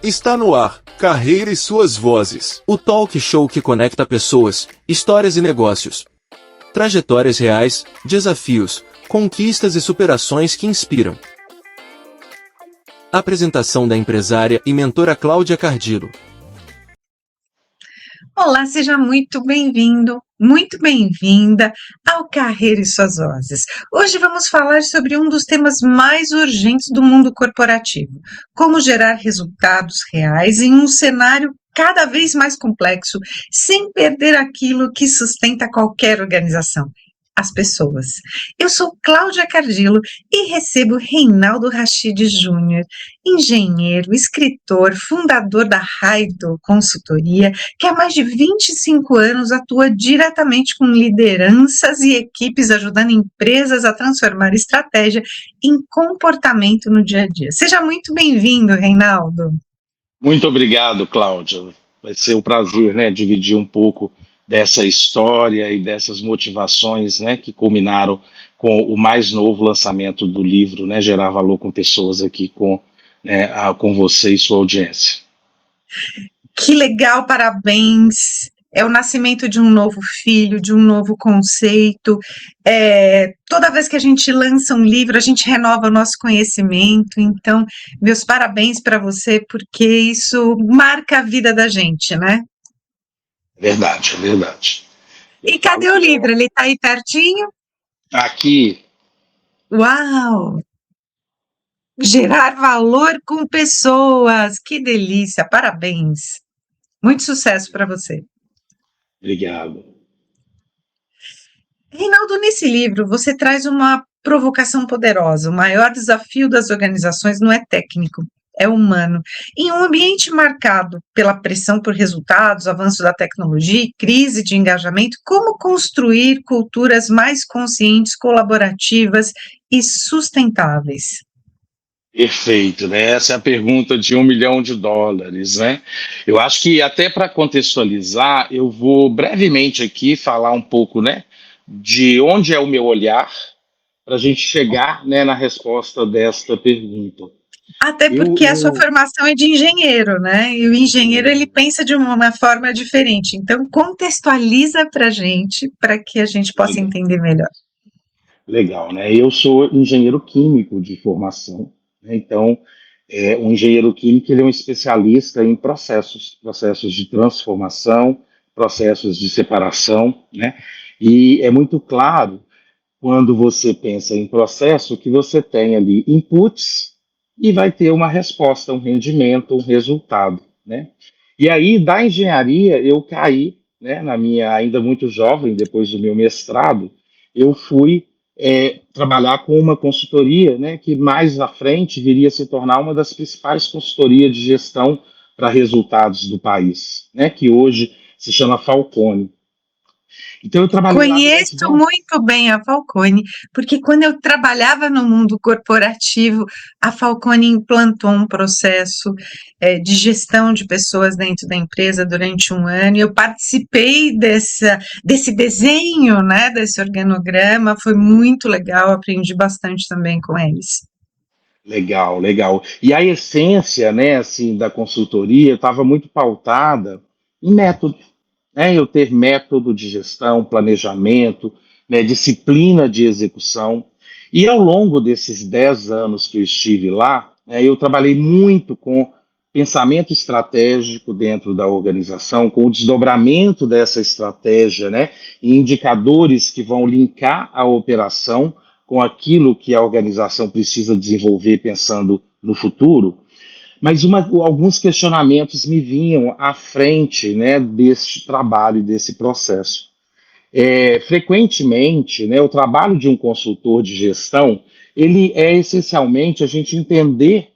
Está no ar, Carreira e Suas Vozes. O talk show que conecta pessoas, histórias e negócios. Trajetórias reais, desafios, conquistas e superações que inspiram. Apresentação da empresária e mentora Cláudia Cardillo. Olá, seja muito bem-vindo, muito bem-vinda ao Carreira e Suas Vozes. Hoje vamos falar sobre um dos temas mais urgentes do mundo corporativo: como gerar resultados reais em um cenário cada vez mais complexo, sem perder aquilo que sustenta qualquer organização: as pessoas. Eu sou Cláudia Cardillo e recebo Reinaldo Rachid Júnior, engenheiro, escritor, fundador da Raido Consultoria, que há mais de 25 anos atua diretamente com lideranças e equipes, ajudando empresas a transformar estratégia em comportamento no dia a dia. Seja muito bem-vindo, Reinaldo. Muito obrigado, Cláudia. Vai ser um prazer, né, dividir um pouco dessa história e dessas motivações, né, que culminaram com o mais novo lançamento do livro, né, Gerar Valor com Pessoas, aqui com você e sua audiência. Que legal, parabéns! É o nascimento de um novo filho, de um novo conceito. Toda vez que a gente lança um livro, a gente renova o nosso conhecimento. Então, meus parabéns para você, porque isso marca a vida da gente, né? Verdade, é verdade. E cadê o livro? Ele está aí pertinho? Aqui. Uau! Gerar valor com pessoas. Que delícia! Parabéns! Muito sucesso para você. Obrigado. Reinaldo, nesse livro você traz uma provocação poderosa. O maior desafio das organizações não é técnico, é humano. Em um ambiente marcado pela pressão por resultados, avanço da tecnologia e crise de engajamento, como construir culturas mais conscientes, colaborativas e sustentáveis? Perfeito, né? Essa é a pergunta de $1 milhão, né? Eu acho que até para contextualizar, eu vou brevemente aqui falar um pouco, né, de onde é o meu olhar para a gente chegar, né, na resposta desta pergunta. Até porque a sua formação é de engenheiro, né? E o engenheiro ele pensa de uma forma diferente. Então contextualiza para a gente, para que a gente possa entender melhor. Legal, né? Eu sou engenheiro químico de formação, né? Então, um engenheiro químico ele é um especialista em processos de transformação, processos de separação, né? E é muito claro, quando você pensa em processo, que você tem ali inputs e vai ter uma resposta, um rendimento, um resultado, né? E aí, da engenharia, eu caí, né, na minha, ainda muito jovem, depois do meu mestrado, eu fui trabalhar com uma consultoria, né, que mais à frente viria a se tornar uma das principais consultorias de gestão para resultados do país, né, que hoje se chama Falconi. Então eu trabalhei Conheço muito bem a Falconi, porque quando eu trabalhava no mundo corporativo, a Falconi implantou um processo de gestão de pessoas dentro da empresa durante um ano, e eu participei desse desenho, né, desse organograma, foi muito legal, aprendi bastante também com eles. Legal, legal. E a essência, né, assim, da consultoria estava muito pautada em método. Eu ter método de gestão, planejamento, né, disciplina de execução. E ao longo desses 10 anos que eu estive lá, eu trabalhei muito com pensamento estratégico dentro da organização, com o desdobramento dessa estratégia, né, e indicadores que vão linkar a operação com aquilo que a organização precisa desenvolver pensando no futuro. Mas alguns questionamentos me vinham à frente, né, deste trabalho, desse processo. Frequentemente, né, o trabalho de um consultor de gestão, ele é essencialmente a gente entender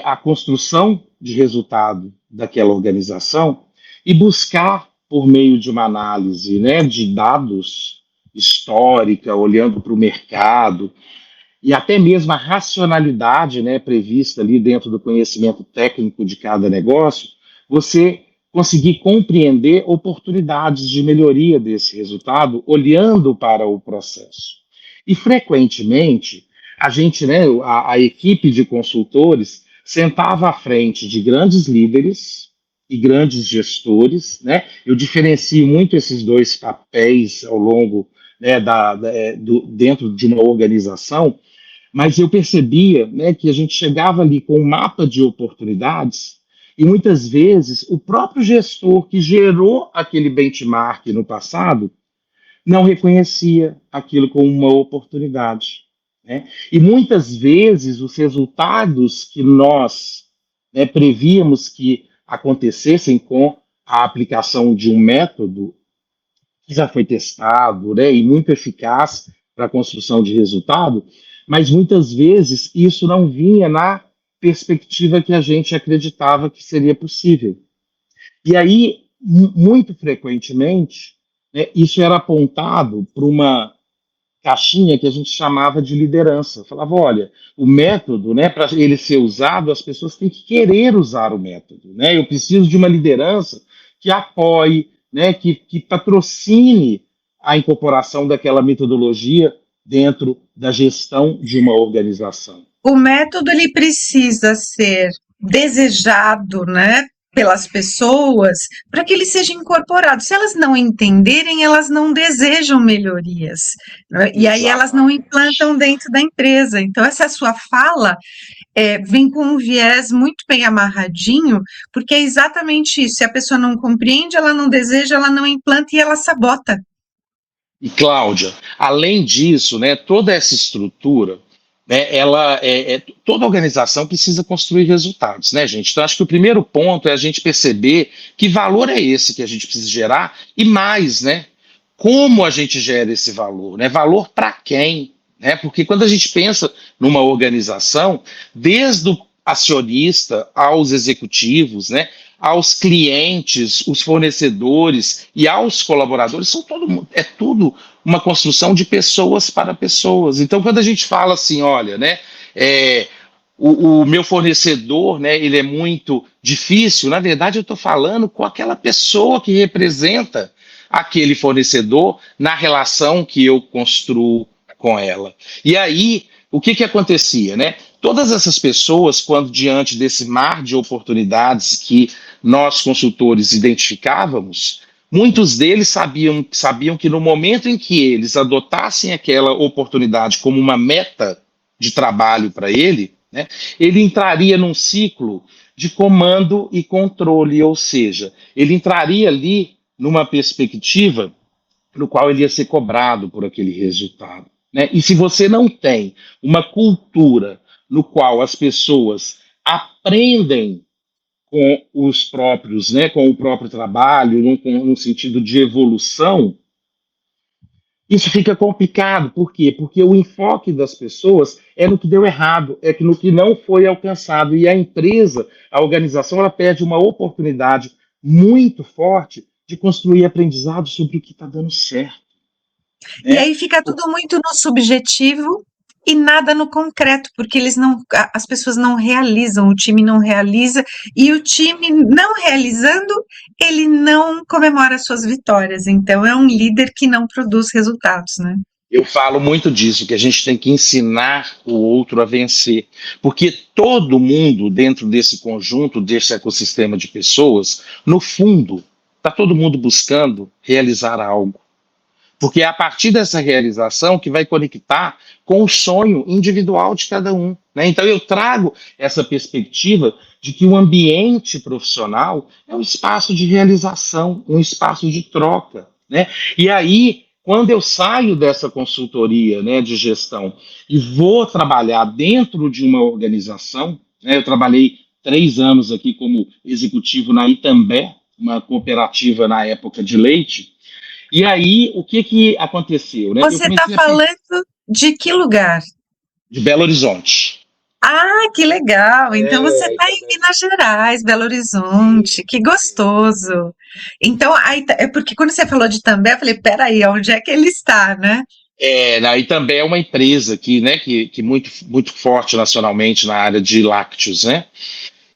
a construção de resultado daquela organização e buscar, por meio de uma análise, né, de dados histórica, olhando para o mercado, e até mesmo a racionalidade, né, prevista ali dentro do conhecimento técnico de cada negócio, você conseguir compreender oportunidades de melhoria desse resultado olhando para o processo. E frequentemente, a gente, né, a equipe de consultores sentava à frente de grandes líderes e grandes gestores, né? Eu diferencio muito esses dois papéis ao longo, né, dentro de uma organização, mas eu percebia, né, que a gente chegava ali com um mapa de oportunidades e muitas vezes o próprio gestor que gerou aquele benchmark no passado não reconhecia aquilo como uma oportunidade, né? E muitas vezes os resultados que nós, né, prevíamos que acontecessem com a aplicação de um método que já foi testado, né, e muito eficaz para a construção de resultado, mas muitas vezes isso não vinha na perspectiva que a gente acreditava que seria possível. E aí, muito frequentemente, né, isso era apontado para uma caixinha que a gente chamava de liderança. Falava, olha, o método, né, para ele ser usado, as pessoas têm que querer usar o método, né? Eu preciso de uma liderança que apoie, né, que patrocine a incorporação daquela metodologia dentro da gestão de uma organização. O método ele precisa ser desejado, né, pelas pessoas para que ele seja incorporado. Se elas não entenderem, elas não desejam melhorias, né? E aí elas não implantam dentro da empresa. Então, essa sua fala vem com um viés muito bem amarradinho, porque é exatamente isso. Se a pessoa não compreende, ela não deseja, ela não implanta e ela sabota. E, Cláudia, além disso, né, toda essa estrutura, né, toda organização precisa construir resultados, né, gente? Então, acho que o primeiro ponto é a gente perceber que valor é esse que a gente precisa gerar e mais, né? Como a gente gera esse valor, né? Valor para quem? Né? Porque quando a gente pensa numa organização, desde o acionista aos executivos, né, aos clientes, os fornecedores e aos colaboradores, é tudo uma construção de pessoas para pessoas. Então, quando a gente fala assim, olha, né, o meu fornecedor, né, ele é muito difícil, na verdade eu estou falando com aquela pessoa que representa aquele fornecedor na relação que eu construo com ela. E aí, o que acontecia, né? Todas essas pessoas, quando diante desse mar de oportunidades que nós, consultores, identificávamos, muitos deles sabiam que no momento em que eles adotassem aquela oportunidade como uma meta de trabalho para ele, né, ele entraria num ciclo de comando e controle, ou seja, ele entraria ali numa perspectiva no qual ele ia ser cobrado por aquele resultado. Né? E se você não tem uma cultura no qual as pessoas aprendem com os próprios, né, com o próprio trabalho, no sentido de evolução, isso fica complicado. Por quê? Porque o enfoque das pessoas é no que deu errado, no que não foi alcançado. E a empresa, a organização, ela perde uma oportunidade muito forte de construir aprendizado sobre o que está dando certo. E aí fica tudo muito no subjetivo e nada no concreto, porque as pessoas não realizam, o time não realiza, e o time não realizando, ele não comemora suas vitórias. Então é um líder que não produz resultados, né? Eu falo muito disso, que a gente tem que ensinar o outro a vencer, porque todo mundo dentro desse conjunto, desse ecossistema de pessoas, no fundo, está todo mundo buscando realizar algo. Porque é a partir dessa realização que vai conectar com o sonho individual de cada um. Né? Então eu trago essa perspectiva de que o ambiente profissional é um espaço de realização, um espaço de troca. Né? E aí, quando eu saio dessa consultoria, né, de gestão e vou trabalhar dentro de uma organização, né, eu trabalhei 3 anos aqui como executivo na Itambé, uma cooperativa na época de leite. E aí, o que aconteceu? Né? Você está falando de que lugar? De Belo Horizonte. Ah, que legal! Então você está em Minas Gerais, Belo Horizonte, que gostoso! Então, é porque quando você falou de Itambé, eu falei, peraí, onde é que ele está, né? A Itambé é uma empresa aqui, né, que muito, muito forte nacionalmente na área de lácteos, né?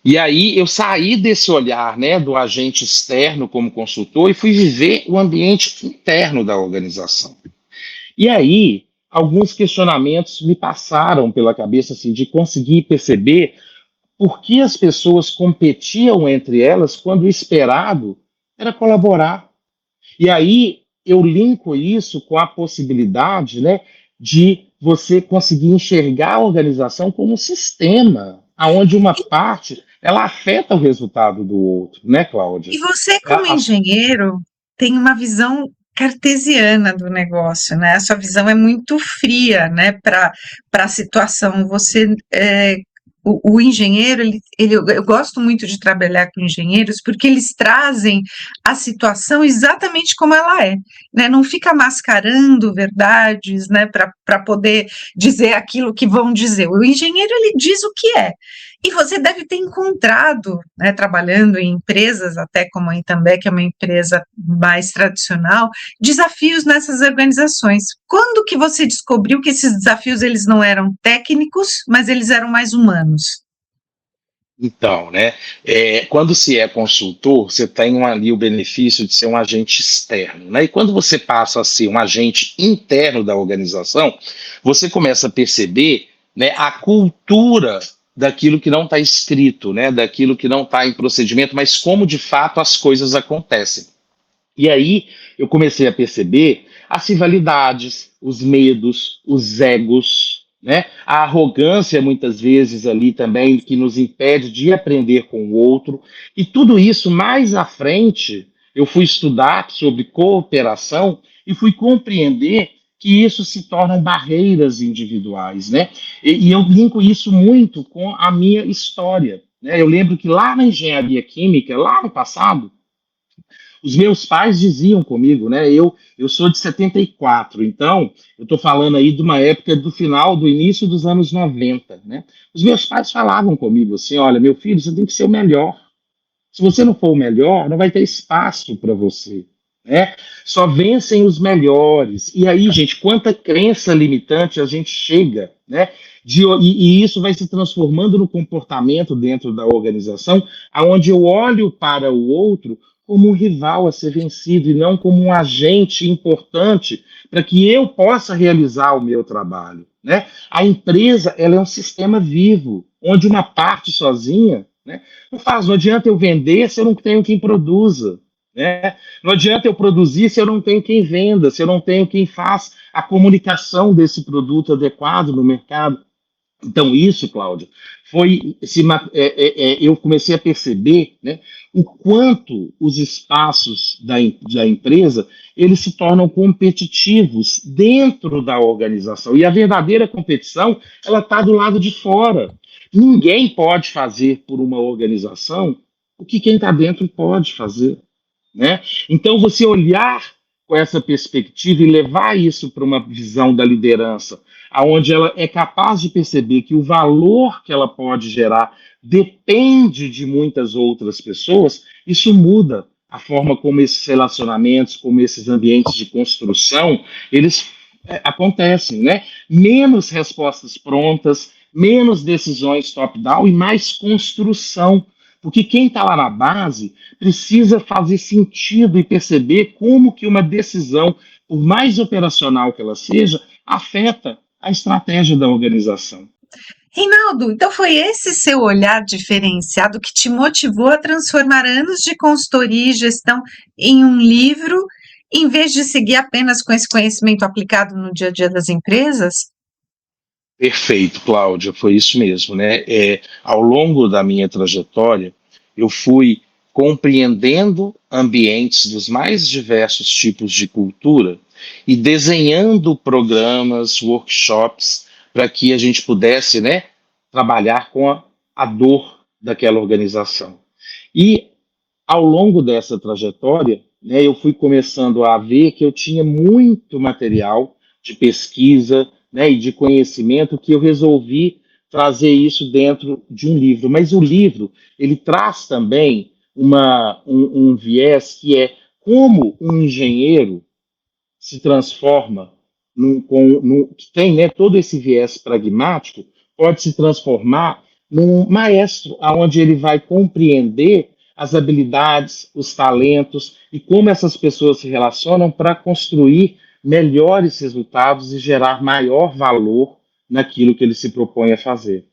E aí eu saí desse olhar, né, do agente externo como consultor e fui viver o ambiente interno da organização. E aí alguns questionamentos me passaram pela cabeça assim, de conseguir perceber por que as pessoas competiam entre elas quando o esperado era colaborar. E aí eu linko isso com a possibilidade, né, de você conseguir enxergar a organização como um sistema, onde uma parte ela afeta o resultado do outro, né, Cláudia? E você, como A- engenheiro, tem uma visão cartesiana do negócio, né? A sua visão é muito fria, né, para a situação. O engenheiro, eu gosto muito de trabalhar com engenheiros porque eles trazem a situação exatamente como ela é, né? Não fica mascarando verdades, né, para poder dizer aquilo que vão dizer. O engenheiro, ele diz o que é. E você deve ter encontrado, né, trabalhando em empresas, até como a Itambé, que é uma empresa mais tradicional, desafios nessas organizações. Quando que você descobriu que esses desafios eles não eram técnicos, mas eles eram mais humanos? Então, né, quando se é consultor, você tem ali o benefício de ser um agente externo, né? E quando você passa a ser um agente interno da organização, você começa a perceber, né, a cultura daquilo que não está escrito, né, daquilo que não está em procedimento, mas como de fato as coisas acontecem. E aí eu comecei a perceber as rivalidades, os medos, os egos, né? A arrogância muitas vezes ali também que nos impede de aprender com o outro. E tudo isso mais à frente eu fui estudar sobre cooperação e fui compreender que isso se tornam barreiras individuais, né? E eu linko isso muito com a minha história, né? Eu lembro que lá na engenharia química, lá no passado, os meus pais diziam comigo, né? Eu sou de 74, então eu estou falando aí de uma época do final, do início dos anos 90, né? Os meus pais falavam comigo assim: olha, meu filho, você tem que ser o melhor. Se você não for o melhor, não vai ter espaço para você, né? Só vencem os melhores. E aí, gente, quanta crença limitante a gente chega, né? E isso vai se transformando no comportamento dentro da organização, aonde eu olho para o outro como um rival a ser vencido e não como um agente importante para que eu possa realizar o meu trabalho, né? A empresa, ela é um sistema vivo, onde uma parte sozinha, né, não faz, não adianta eu vender se eu não tenho quem produza, né? Não adianta eu produzir se eu não tenho quem venda, se eu não tenho quem faz a comunicação desse produto adequado no mercado. Então, isso, Cláudio, eu comecei a perceber, né, o quanto os espaços da empresa eles se tornam competitivos dentro da organização. E a verdadeira competição ela está do lado de fora. Ninguém pode fazer por uma organização o que quem está dentro pode fazer, né? Então, você olhar com essa perspectiva e levar isso para uma visão da liderança, aonde ela é capaz de perceber que o valor que ela pode gerar depende de muitas outras pessoas, isso muda a forma como esses relacionamentos, como esses ambientes de construção, eles acontecem, né? Menos respostas prontas, menos decisões top-down e mais construção. Porque quem está lá na base precisa fazer sentido e perceber como que uma decisão, por mais operacional que ela seja, afeta a estratégia da organização. Reinaldo, então foi esse seu olhar diferenciado que te motivou a transformar anos de consultoria e gestão em um livro, em vez de seguir apenas com esse conhecimento aplicado no dia a dia das empresas? Perfeito, Cláudia, foi isso mesmo, né? Ao longo da minha trajetória, eu fui compreendendo ambientes dos mais diversos tipos de cultura e desenhando programas, workshops, para que a gente pudesse, né, trabalhar com a dor daquela organização. E ao longo dessa trajetória, né, eu fui começando a ver que eu tinha muito material de pesquisa, né, e de conhecimento que eu resolvi trazer isso dentro de um livro. Mas o livro ele traz também um viés que é como um engenheiro se transforma que tem, né, todo esse viés pragmático, pode se transformar num maestro, aonde ele vai compreender as habilidades, os talentos e como essas pessoas se relacionam para construir melhores resultados e gerar maior valor naquilo que ele se propõe a fazer.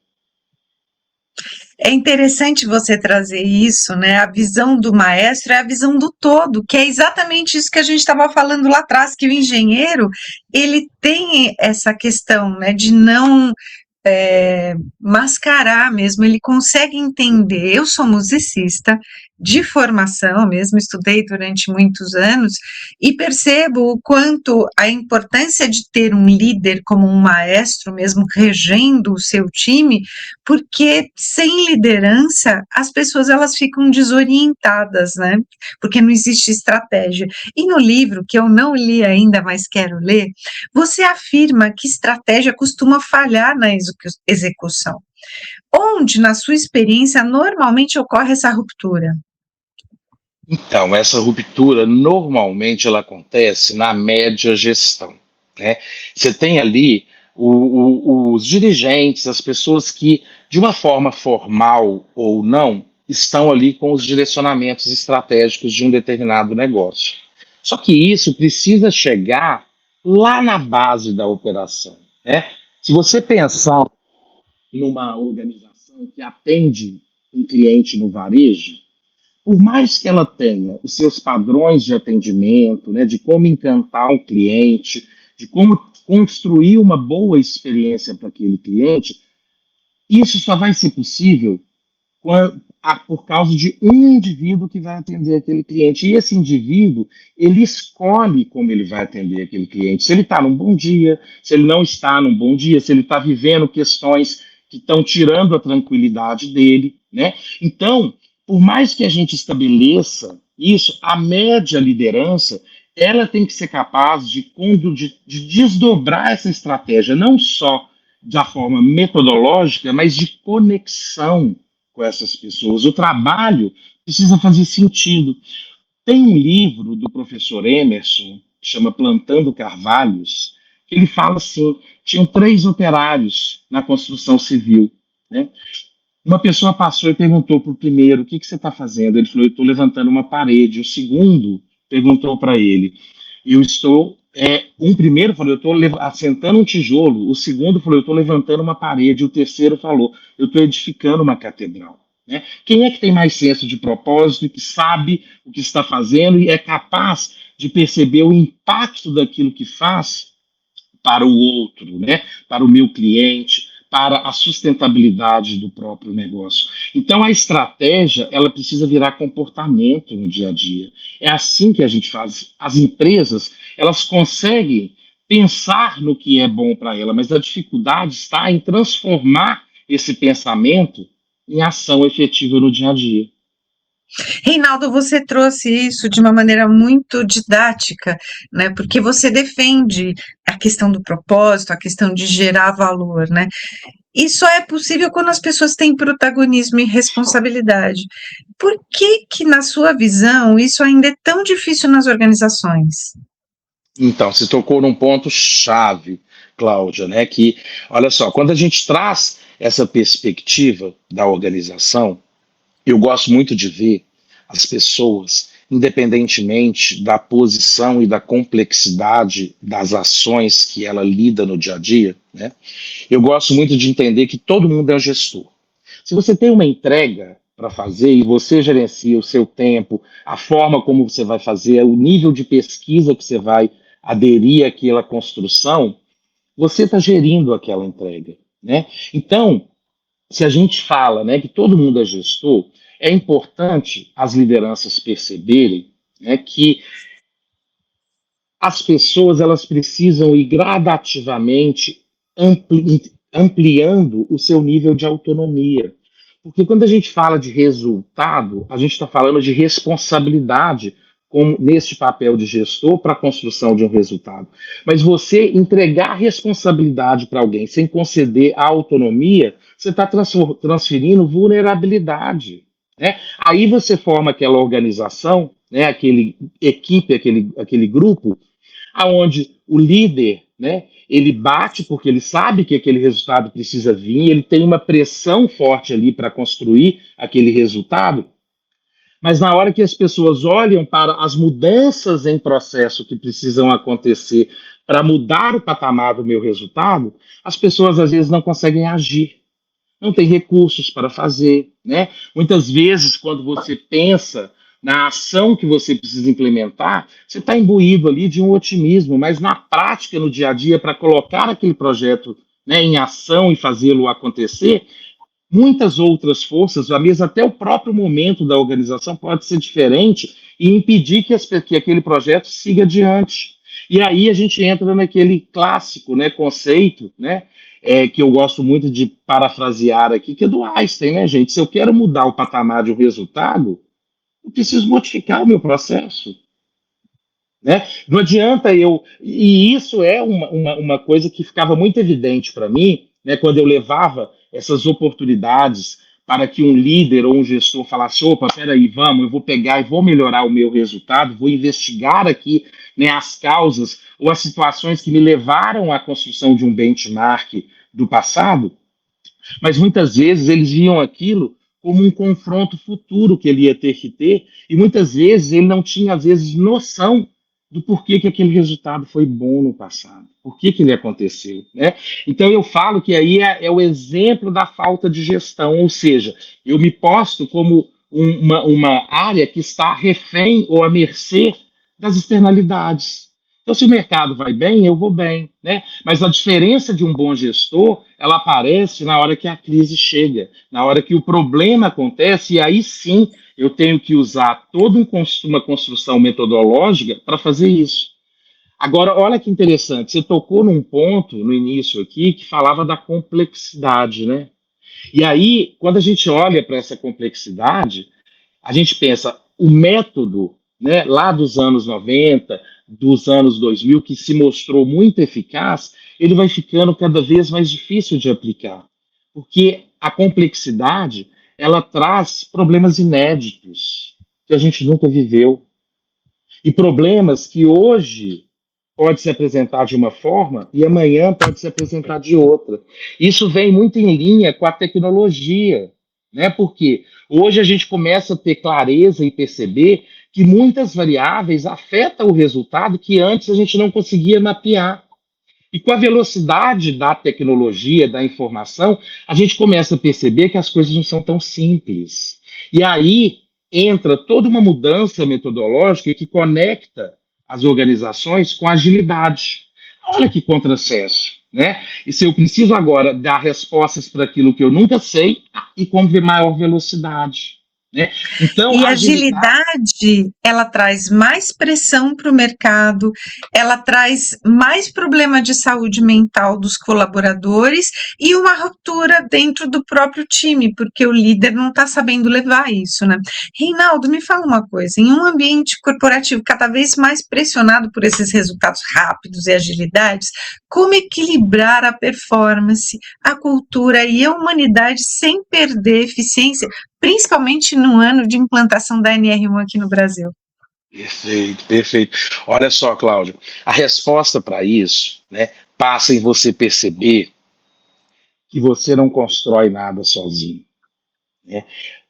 É interessante você trazer isso, né? A visão do maestro é a visão do todo, que é exatamente isso que a gente estava falando lá atrás, que o engenheiro, ele tem essa questão, né, de não mascarar mesmo, ele consegue entender. Eu sou musicista de formação mesmo, estudei durante muitos anos e percebo o quanto a importância de ter um líder como um maestro mesmo regendo o seu time, porque sem liderança as pessoas elas ficam desorientadas, né? Porque não existe estratégia. E no livro, que eu não li ainda, mas quero ler, você afirma que estratégia costuma falhar na execução. Onde, na sua experiência, normalmente ocorre essa ruptura? Então, essa ruptura normalmente ela acontece na média gestão, né? Você tem ali os dirigentes, as pessoas que, de uma forma formal ou não, estão ali com os direcionamentos estratégicos de um determinado negócio. Só que isso precisa chegar lá na base da operação, né? Se você pensar numa organização que atende um cliente no varejo, por mais que ela tenha os seus padrões de atendimento, né, de como encantar o cliente, de como construir uma boa experiência para aquele cliente, isso só vai ser possível por causa de um indivíduo que vai atender aquele cliente. E esse indivíduo, ele escolhe como ele vai atender aquele cliente. Se ele está num bom dia, se ele não está num bom dia, se ele está vivendo questões que estão tirando a tranquilidade dele, né? Então, por mais que a gente estabeleça isso, a média liderança, ela tem que ser capaz de desdobrar essa estratégia, não só da forma metodológica, mas de conexão com essas pessoas. O trabalho precisa fazer sentido. Tem um livro do professor Emerson, que chama Plantando Carvalhos, que ele fala assim, tinham 3 operários na construção civil, né? Uma pessoa passou e perguntou para o primeiro, o que você está fazendo? Ele falou, eu estou levantando uma parede. O segundo perguntou para ele, um primeiro falou, eu estou assentando um tijolo. O segundo falou, eu estou levantando uma parede. O terceiro falou, eu estou edificando uma catedral. Né? Quem é que tem mais senso de propósito, que sabe o que está fazendo e é capaz de perceber o impacto daquilo que faz para o outro, né? Para o meu cliente, para a sustentabilidade do próprio negócio. Então, a estratégia, ela precisa virar comportamento no dia a dia. É assim que a gente faz. As empresas, elas conseguem pensar no que é bom para ela, mas a dificuldade está em transformar esse pensamento em ação efetiva no dia a dia. Reinaldo, você trouxe isso de uma maneira muito didática, né? Porque você defende a questão do propósito, a questão de gerar valor, né? E só é possível quando as pessoas têm protagonismo e responsabilidade. Por que, na sua visão, isso ainda é tão difícil nas organizações? Então, você tocou num ponto chave, Cláudia, né? Que, olha só, quando a gente traz essa perspectiva da organização, eu gosto muito de ver as pessoas, independentemente da posição e da complexidade das ações que ela lida no dia a dia, né? Eu gosto muito de entender que todo mundo é um gestor. Se você tem uma entrega para fazer e você gerencia o seu tempo, a forma como você vai fazer, o nível de pesquisa que você vai aderir àquela construção, você está gerindo aquela entrega, né? Então, se a gente fala, né, que todo mundo é gestor, é importante as lideranças perceberem, né, que as pessoas elas precisam ir gradativamente ampliando o seu nível de autonomia. Porque quando a gente fala de resultado, a gente está falando de responsabilidade como neste papel de gestor para a construção de um resultado. Mas você entregar responsabilidade para alguém sem conceder a autonomia, você está transferindo vulnerabilidade. Né? Aí você forma aquela organização, né, aquele equipe, aquele grupo, aonde o líder, né, ele bate porque ele sabe que aquele resultado precisa vir, ele tem uma pressão forte ali para construir aquele resultado, mas na hora que as pessoas olham para as mudanças em processo que precisam acontecer para mudar o patamar do meu resultado, as pessoas às vezes não conseguem agir, não têm recursos para fazer, né? Muitas vezes, quando você pensa na ação que você precisa implementar, você está imbuído ali de um otimismo, mas na prática, no dia a dia, para colocar aquele projeto, né, em ação e fazê-lo acontecer, muitas outras forças, às vezes até o próprio momento da organização pode ser diferente e impedir que aquele projeto siga adiante. E aí a gente entra naquele clássico, né, conceito, né, que eu gosto muito de parafrasear aqui, que é do Einstein, né, gente? Se eu quero mudar o patamar de um resultado, eu preciso modificar o meu processo. Né? Não adianta eu. E isso é uma coisa que ficava muito evidente para mim, né, quando eu levava essas oportunidades para que um líder ou um gestor falasse: opa, peraí, vamos, eu vou pegar e vou melhorar o meu resultado, vou investigar aqui, né, as causas ou as situações que me levaram à construção de um benchmark do passado, mas muitas vezes eles viam aquilo como um confronto futuro que ele ia ter que ter, e muitas vezes ele não tinha, às vezes, noção do porquê que aquele resultado foi bom no passado, por que ele aconteceu, né? Então eu falo que aí é o exemplo da falta de gestão, ou seja, eu me posto como uma área que está refém ou à mercê das externalidades. Então, se o mercado vai bem, eu vou bem, né? Mas a diferença de um bom gestor, ela aparece na hora que a crise chega, na hora que o problema acontece, e aí sim eu tenho que usar toda uma construção metodológica para fazer isso. Agora, olha que interessante, você tocou num ponto no início aqui que falava da complexidade, né? E aí, quando a gente olha para essa complexidade, a gente pensa, o método, né, lá dos anos 90, dos anos 2000, que se mostrou muito eficaz, ele vai ficando cada vez mais difícil de aplicar, porque a complexidade, ela traz problemas inéditos, que a gente nunca viveu, e problemas que hoje pode se apresentar de uma forma e amanhã pode se apresentar de outra. Isso vem muito em linha com a tecnologia, né? Porque hoje a gente começa a ter clareza e perceber que muitas variáveis afetam o resultado que antes a gente não conseguia mapear. E com a velocidade da tecnologia, da informação, a gente começa a perceber que as coisas não são tão simples. E aí entra toda uma mudança metodológica que conecta as organizações com agilidade. Olha que contrassenso, né? E se eu preciso agora dar respostas para aquilo que eu nunca sei e com maior velocidade, né? Então, E a a agilidade. agilidade, ela traz mais pressão para o mercado, ela traz mais problema de saúde mental dos colaboradores e uma ruptura dentro do próprio time, porque o líder não está sabendo levar isso, né? Reinaldo, me fala uma coisa, em um ambiente corporativo cada vez mais pressionado por esses resultados rápidos e agilidades, como equilibrar a performance, a cultura e a humanidade sem perder eficiência, principalmente no ano de implantação da NR1 aqui no Brasil? Perfeito, perfeito. Olha só, Cláudio, a resposta para isso, né, passa em você perceber que você não constrói nada sozinho, né?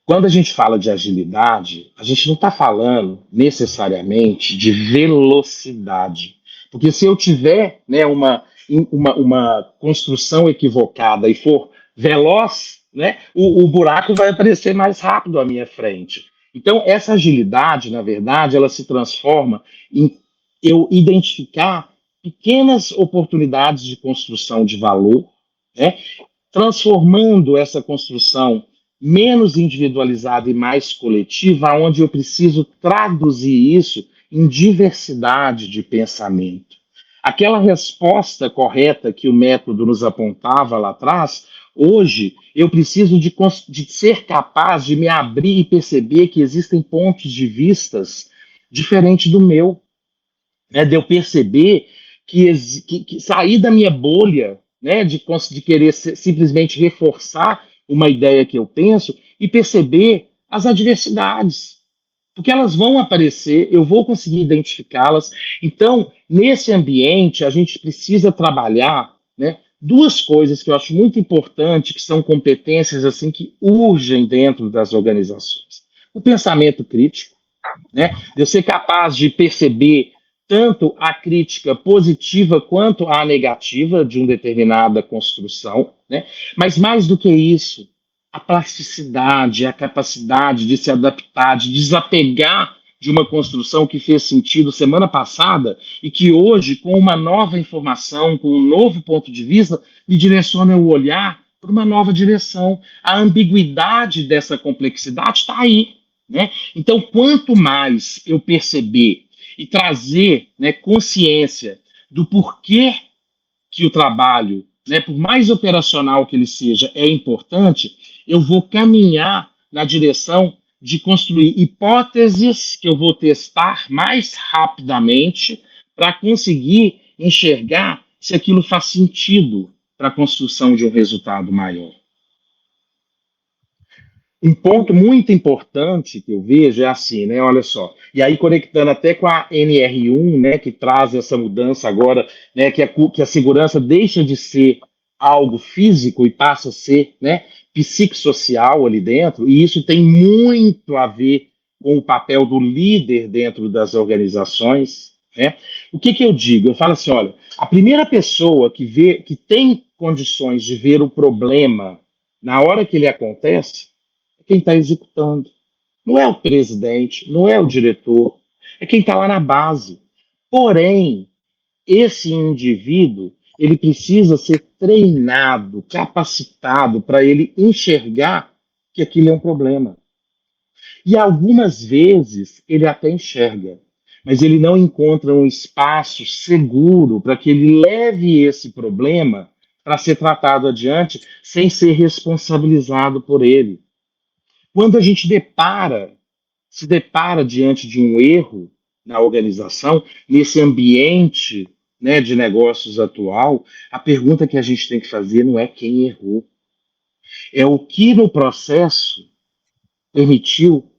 Quando a gente fala de agilidade, a gente não está falando necessariamente de velocidade. Porque se eu tiver, né, uma construção equivocada e for veloz, né, o buraco vai aparecer mais rápido à minha frente. Então, essa agilidade, na verdade, ela se transforma em eu identificar pequenas oportunidades de construção de valor, né, transformando essa construção menos individualizada e mais coletiva, onde eu preciso traduzir isso em diversidade de pensamento. Aquela resposta correta que o método nos apontava lá atrás, hoje eu preciso de ser capaz de me abrir e perceber que existem pontos de vistas diferentes do meu, né, de eu perceber que sair da minha bolha, né, de querer simplesmente reforçar uma ideia que eu penso e perceber as adversidades, porque elas vão aparecer, eu vou conseguir identificá-las. Então, nesse ambiente, a gente precisa trabalhar, né, duas coisas que eu acho muito importantes, que são competências assim que urgem dentro das organizações. O pensamento crítico, né, de eu ser capaz de perceber tanto a crítica positiva quanto a negativa de uma determinada construção, né? Mas mais do que isso, a plasticidade, a capacidade de se adaptar, de desapegar de uma construção que fez sentido semana passada e que hoje, com uma nova informação, com um novo ponto de vista, me direciona o olhar para uma nova direção. A ambiguidade dessa complexidade está aí, né? Então, quanto mais eu perceber e trazer, né, consciência do porquê que o trabalho, né, por mais operacional que ele seja, é importante, eu vou caminhar na direção de construir hipóteses que eu vou testar mais rapidamente para conseguir enxergar se aquilo faz sentido para a construção de um resultado maior. Um ponto muito importante que eu vejo é assim, né? Olha só. E aí, conectando até com a NR1, né, que traz essa mudança agora, né, que a segurança deixa de ser algo físico e passa a ser, né, psicossocial ali dentro, e isso tem muito a ver com o papel do líder dentro das organizações, né? O que que eu digo? Eu falo assim, olha, a primeira pessoa que tem condições de ver o problema na hora que ele acontece, quem está executando. Não é o presidente, não é o diretor, é quem está lá na base. Porém, esse indivíduo, ele precisa ser treinado, capacitado para ele enxergar que aquilo é um problema. E algumas vezes ele até enxerga, mas ele não encontra um espaço seguro para que ele leve esse problema para ser tratado adiante sem ser responsabilizado por ele. Quando a gente se depara diante de um erro na organização, nesse ambiente, né, de negócios atual, a pergunta que a gente tem que fazer não é quem errou, é o que no processo permitiu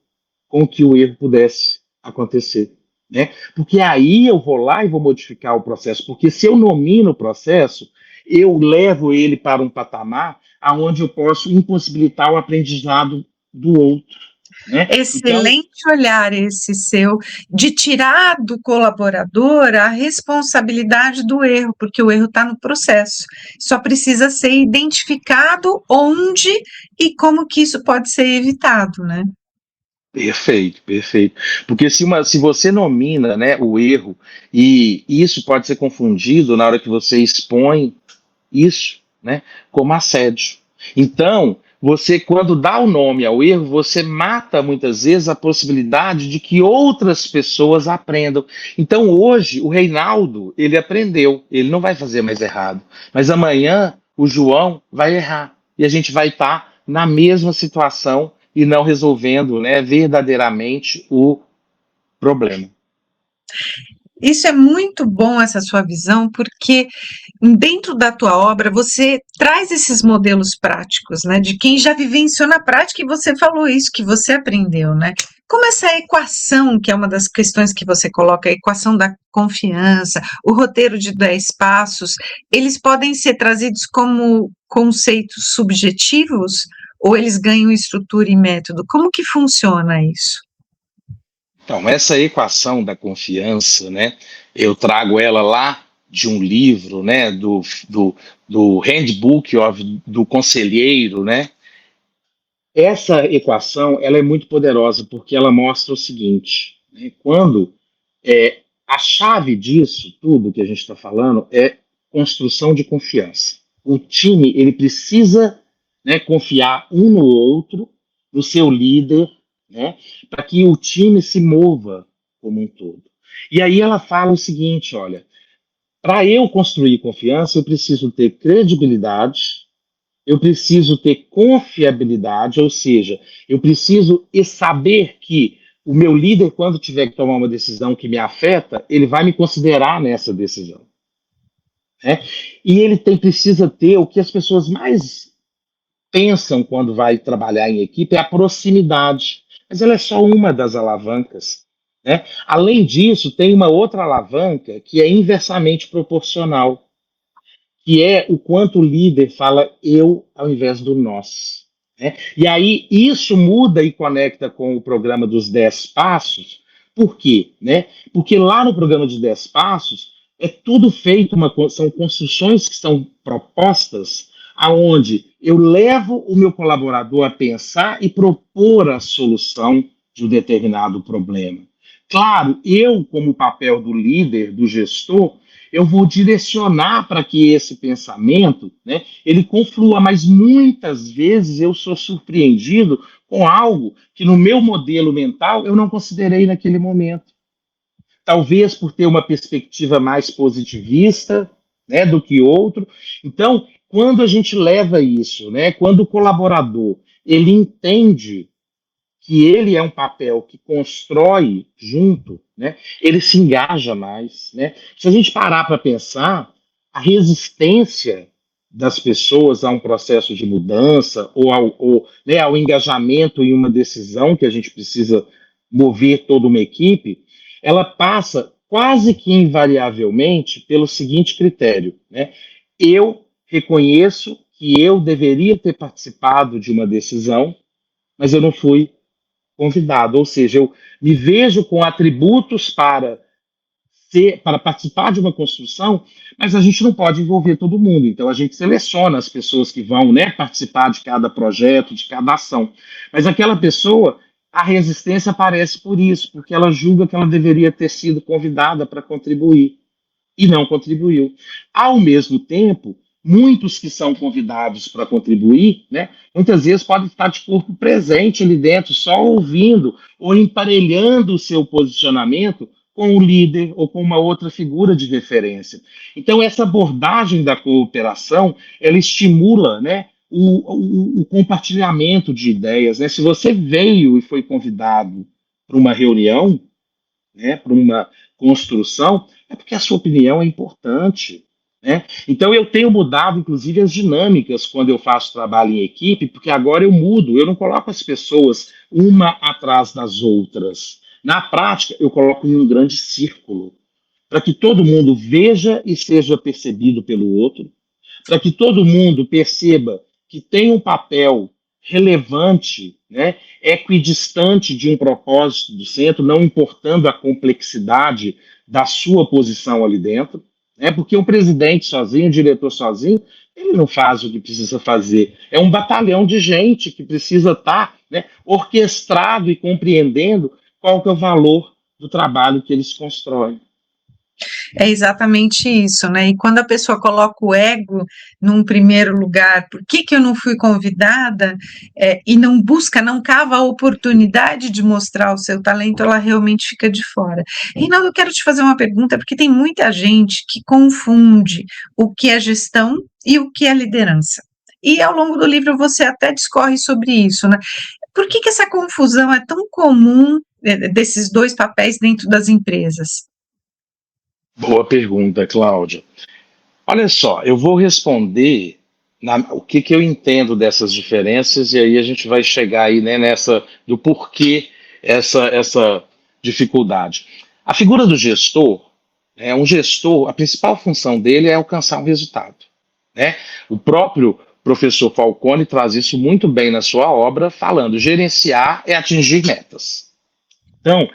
com que o erro pudesse acontecer. Né? Porque aí eu vou lá e vou modificar o processo, porque se eu nomino o processo, eu levo ele para um patamar onde eu posso impossibilitar o aprendizado do outro. Né? Excelente olhar esse seu, de tirar do colaborador a responsabilidade do erro, porque o erro está no processo. Só precisa ser identificado onde e como que isso pode ser evitado, né? Perfeito, perfeito. Porque se você nomina, né, o erro, e isso pode ser confundido na hora que você expõe isso, né, como assédio. Então, você, quando dá o nome ao erro, você mata muitas vezes a possibilidade de que outras pessoas aprendam. Então, hoje, o Reinaldo, ele aprendeu, ele não vai fazer mais errado. Mas amanhã, o João vai errar. E a gente vai estar na mesma situação e não resolvendo, né, verdadeiramente o problema. Isso é muito bom, essa sua visão, porque dentro da tua obra você traz esses modelos práticos, né, de quem já vivenciou na prática, e você falou isso, que você aprendeu, né? Como essa equação, que é uma das questões que você coloca, a equação da confiança, o roteiro de 10 passos, eles podem ser trazidos como conceitos subjetivos ou eles ganham estrutura e método? Como que funciona isso? Então, essa equação da confiança, né, eu trago ela lá de um livro, né, do Handbook do Conselheiro, né. Essa equação, ela é muito poderosa porque ela mostra o seguinte, né, quando a chave disso tudo que a gente está falando é construção de confiança. O time, ele precisa, né, confiar um no outro, no seu líder, né, para que o time se mova como um todo. E aí ela fala o seguinte, olha, para eu construir confiança, eu preciso ter credibilidade, eu preciso ter confiabilidade, ou seja, eu preciso saber que o meu líder, quando tiver que tomar uma decisão que me afeta, ele vai me considerar nessa decisão. Né? E ele precisa ter o que as pessoas mais pensam quando vai trabalhar em equipe, é a proximidade. Mas ela é só uma das alavancas. Né? Além disso, tem uma outra alavanca que é inversamente proporcional, que é o quanto o líder fala eu ao invés do nós. Né? E aí isso muda e conecta com o programa dos 10 passos. Por quê? Né? Porque lá no programa dos 10 passos é tudo feito, são construções que são propostas aonde eu levo o meu colaborador a pensar e propor a solução de um determinado problema. Claro, eu, como papel do líder, do gestor, eu vou direcionar para que esse pensamento, né, ele conflua, mas muitas vezes eu sou surpreendido com algo que no meu modelo mental eu não considerei naquele momento. Talvez por ter uma perspectiva mais positivista, né, do que outro. Então, quando a gente leva isso, né, quando o colaborador ele entende que ele é um papel que constrói junto, né, ele se engaja mais. Né? Se a gente parar para pensar, a resistência das pessoas a um processo de mudança né, ao engajamento em uma decisão que a gente precisa mover toda uma equipe, ela passa quase que invariavelmente pelo seguinte critério, né? Eu reconheço que eu deveria ter participado de uma decisão, mas eu não fui convidado, ou seja, eu me vejo com atributos para participar de uma construção, mas a gente não pode envolver todo mundo, então a gente seleciona as pessoas que vão, né, participar de cada projeto, de cada ação, mas aquela pessoa, a resistência aparece por isso, porque ela julga que ela deveria ter sido convidada para contribuir, e não contribuiu. Ao mesmo tempo, muitos que são convidados para contribuir, né, muitas vezes podem estar de corpo presente ali dentro, só ouvindo ou emparelhando o seu posicionamento com o líder ou com uma outra figura de referência. Então, essa abordagem da cooperação, ela estimula, né, o compartilhamento de ideias. Né? Se você veio e foi convidado para uma reunião, né, para uma construção, é porque a sua opinião é importante. Né? Então, eu tenho mudado, inclusive, as dinâmicas quando eu faço trabalho em equipe, porque agora eu mudo, eu não coloco as pessoas uma atrás das outras. Na prática, eu coloco em um grande círculo, para que todo mundo veja e seja percebido pelo outro, para que todo mundo perceba que tem um papel relevante, né, equidistante de um propósito do centro, não importando a complexidade da sua posição ali dentro, né, porque um presidente sozinho, um diretor sozinho, ele não faz o que precisa fazer. É um batalhão de gente que precisa estar, né, orquestrado e compreendendo qual que é o valor do trabalho que eles constroem. É exatamente isso, né? E quando a pessoa coloca o ego num primeiro lugar, por que que eu não fui convidada, e não busca, não cava a oportunidade de mostrar o seu talento, ela realmente fica de fora. Reinaldo, eu quero te fazer uma pergunta, porque tem muita gente que confunde o que é gestão e o que é liderança. E ao longo do livro você até discorre sobre isso, né? Por que que essa confusão é tão comum, desses dois papéis dentro das empresas? Boa pergunta, Cláudia. Olha só, eu vou responder o que eu entendo dessas diferenças e aí a gente vai chegar aí, né, nessa do porquê essa dificuldade. A figura do gestor, um gestor, a principal função dele é alcançar um resultado. Né? O próprio professor Falcone traz isso muito bem na sua obra, falando gerenciar é atingir metas. Então,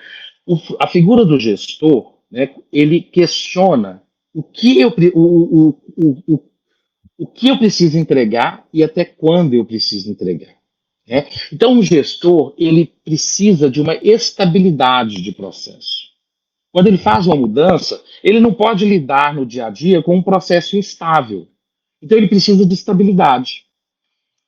a figura do gestor, né, ele questiona o que eu preciso entregar e até quando eu preciso entregar. Né? Então, o gestor ele precisa de uma estabilidade de processo. Quando ele faz uma mudança, ele não pode lidar no dia a dia com um processo instável. Então, ele precisa de estabilidade.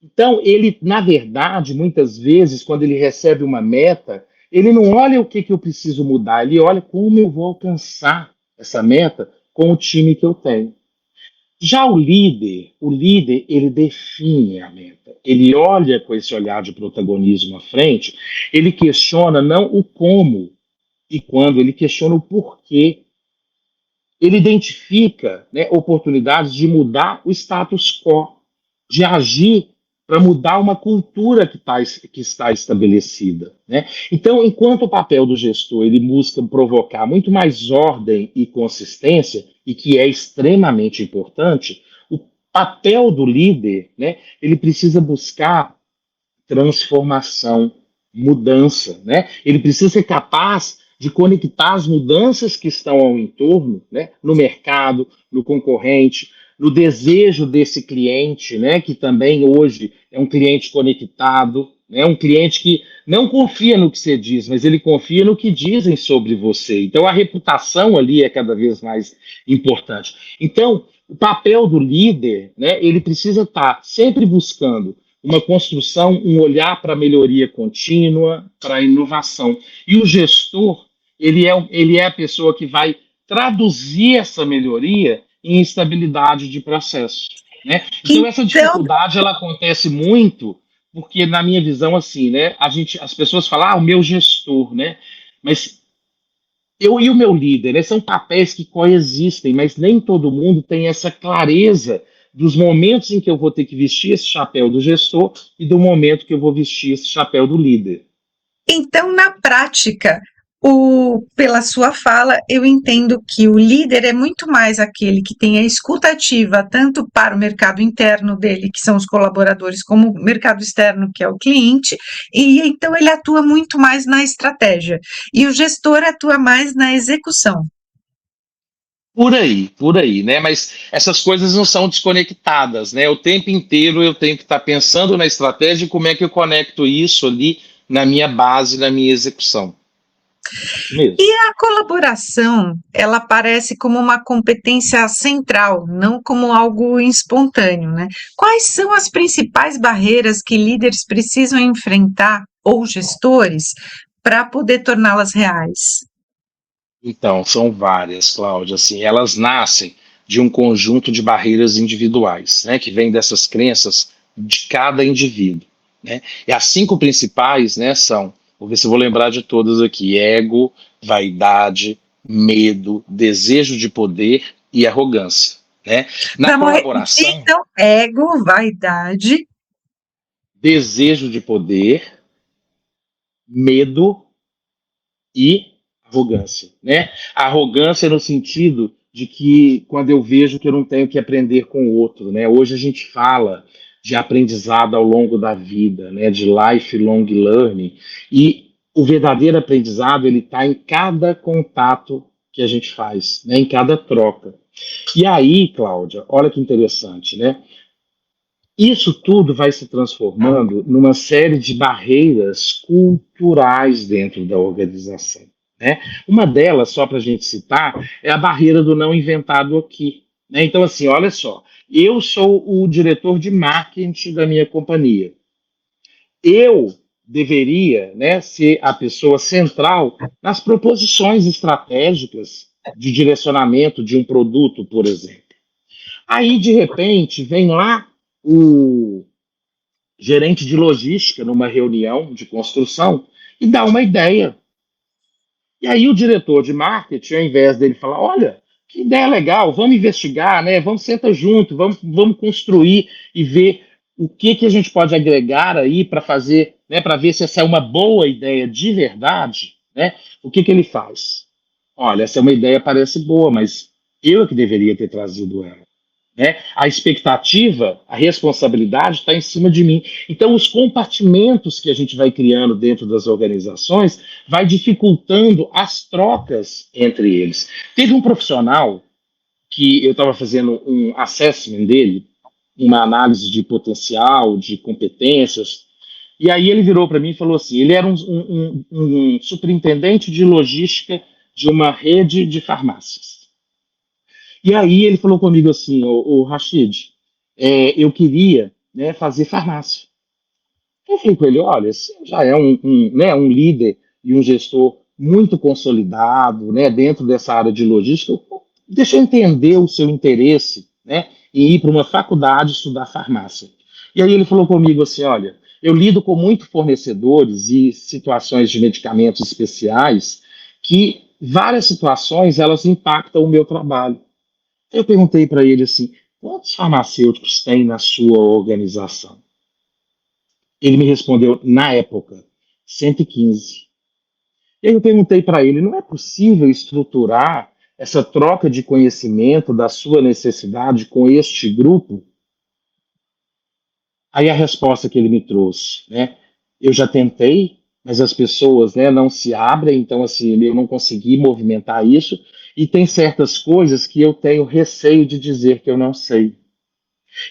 Então, ele, na verdade, muitas vezes, quando ele recebe uma meta, ele não olha o que eu preciso mudar, ele olha como eu vou alcançar essa meta com o time que eu tenho. Já o líder, ele define a meta. Ele olha com esse olhar de protagonismo à frente, ele questiona não o como e quando, ele questiona o porquê. Ele identifica, né, oportunidades de mudar o status quo, de agir para mudar uma cultura que está estabelecida. Né? Então, enquanto o papel do gestor ele busca provocar muito mais ordem e consistência, e que é extremamente importante, o papel do líder, né, ele precisa buscar transformação, mudança. Né? Ele precisa ser capaz de conectar as mudanças que estão ao entorno, né, no mercado, no concorrente, no desejo desse cliente, né, que também hoje é um cliente conectado, né, um cliente que não confia no que você diz, mas ele confia no que dizem sobre você. Então a reputação ali é cada vez mais importante. Então, o papel do líder, né, ele precisa estar sempre buscando uma construção, um olhar para a melhoria contínua, para a inovação. E o gestor, ele é a pessoa que vai traduzir essa melhoria em estabilidade de processo, né? Então essa Então, dificuldade ela acontece muito porque na minha visão assim, né? As pessoas falam, o meu gestor, né? Mas eu e o meu líder, né, são papéis que coexistem, mas nem todo mundo tem essa clareza dos momentos em que eu vou ter que vestir esse chapéu do gestor e do momento que eu vou vestir esse chapéu do líder. Então, na prática, pela sua fala, eu entendo que o líder é muito mais aquele que tem a escuta ativa, tanto para o mercado interno dele, que são os colaboradores, como o mercado externo, que é o cliente, e então ele atua muito mais na estratégia. E o gestor atua mais na execução. Por aí, né? Mas essas coisas não são desconectadas, né? O tempo inteiro eu tenho que estar pensando na estratégia e como é que eu conecto isso ali na minha base, na minha execução. Isso mesmo. E a colaboração, ela aparece como uma competência central, não como algo espontâneo, né? Quais são as principais barreiras que líderes precisam enfrentar, ou gestores, para poder torná-las reais? Então, são várias, Cláudia. Assim, elas nascem de um conjunto de barreiras individuais, né, que vem dessas crenças de cada indivíduo, né? E as cinco principais, né, são, vou ver se eu vou lembrar de todas aqui: ego, vaidade, medo, desejo de poder e arrogância, né? Na Vamos repetir, colaboração, então, ego, vaidade, desejo de poder, medo e arrogância, né? A arrogância no sentido de que quando eu vejo que eu não tenho que aprender com o outro, né? Hoje a gente fala de aprendizado ao longo da vida, né? De lifelong learning, e o verdadeiro aprendizado ele está em cada contato que a gente faz, né? Em cada troca. E aí, Cláudia, olha que interessante, né? Isso tudo vai se transformando numa série de barreiras culturais dentro da organização, né? Uma delas, só para a gente citar, é a barreira do não inventado aqui, né? Então, assim, olha só, eu sou o diretor de marketing da minha companhia. Eu deveria, né, ser a pessoa central nas proposições estratégicas de direcionamento de um produto, por exemplo. Aí, de repente, vem lá o gerente de logística numa reunião de construção e dá uma ideia. E aí o diretor de marketing, ao invés dele falar, olha, que ideia legal, vamos investigar, né? Vamos sentar junto, vamos construir e ver o que a gente pode agregar aí para fazer, né? Para ver se essa é uma boa ideia de verdade, né? O que ele faz? Olha, essa é uma ideia, parece boa, mas eu é que deveria ter trazido ela, né? A expectativa, a responsabilidade está em cima de mim. Então, os compartimentos que a gente vai criando dentro das organizações vai dificultando as trocas entre eles. Teve um profissional que eu estava fazendo um assessment dele, uma análise de potencial, de competências, e aí ele virou para mim e falou assim, ele era um superintendente de logística de uma rede de farmácias. E aí ele falou comigo assim, o Rashid, eu queria, né, fazer farmácia. Eu falei com ele, olha, você já é né, um líder e um gestor muito consolidado, né, dentro dessa área de logística, deixa eu entender o seu interesse, né, em ir para uma faculdade estudar farmácia. E aí ele falou comigo assim, olha, eu lido com muitos fornecedores e situações de medicamentos especiais que várias situações elas impactam o meu trabalho. Eu perguntei para ele assim: quantos farmacêuticos tem na sua organização? Ele me respondeu, na época, 115. E aí eu perguntei para ele: não é possível estruturar essa troca de conhecimento da sua necessidade com este grupo? Aí a resposta que ele me trouxe, né? Eu já tentei, mas as pessoas, né, não se abrem, então assim, eu não consegui movimentar isso. e tem certas coisas que eu tenho receio de dizer que eu não sei.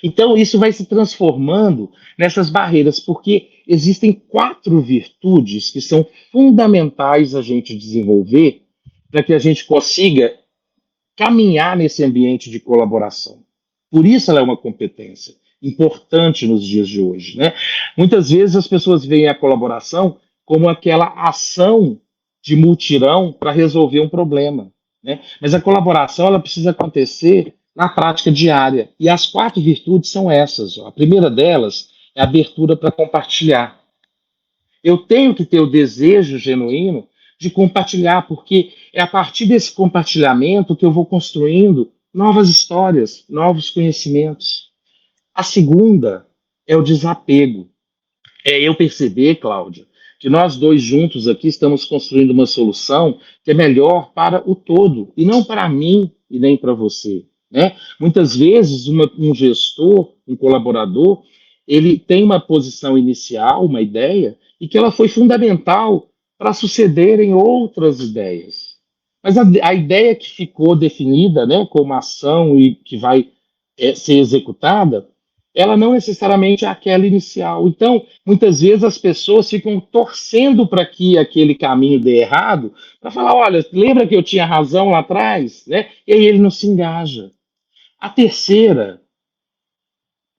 Então, isso vai se transformando nessas barreiras, porque existem 4 virtudes que são fundamentais a gente desenvolver para que a gente consiga caminhar nesse ambiente de colaboração. Por isso ela é uma competência importante nos dias de hoje, né? Muitas vezes as pessoas veem a colaboração como aquela ação de mutirão para resolver um problema, né? Mas a colaboração ela precisa acontecer na prática diária. E as 4 virtudes são essas. Ó. A primeira delas é a abertura para compartilhar. Eu tenho que ter o desejo genuíno de compartilhar, porque é a partir desse compartilhamento que eu vou construindo novas histórias, novos conhecimentos. A segunda é o desapego. É eu perceber, Cláudia, que nós dois juntos aqui estamos construindo uma solução que é melhor para o todo, e não para mim e nem para você. Né? Muitas vezes, um gestor, um colaborador, ele tem uma posição inicial, uma ideia, e que ela foi fundamental para sucederem outras ideias. Mas a ideia que ficou definida, né, como ação e que vai ser executada, ela não necessariamente é aquela inicial. Então, muitas vezes as pessoas ficam torcendo para que aquele caminho dê errado, para falar, olha, lembra que eu tinha razão lá atrás? Né? E aí ele não se engaja. A terceira,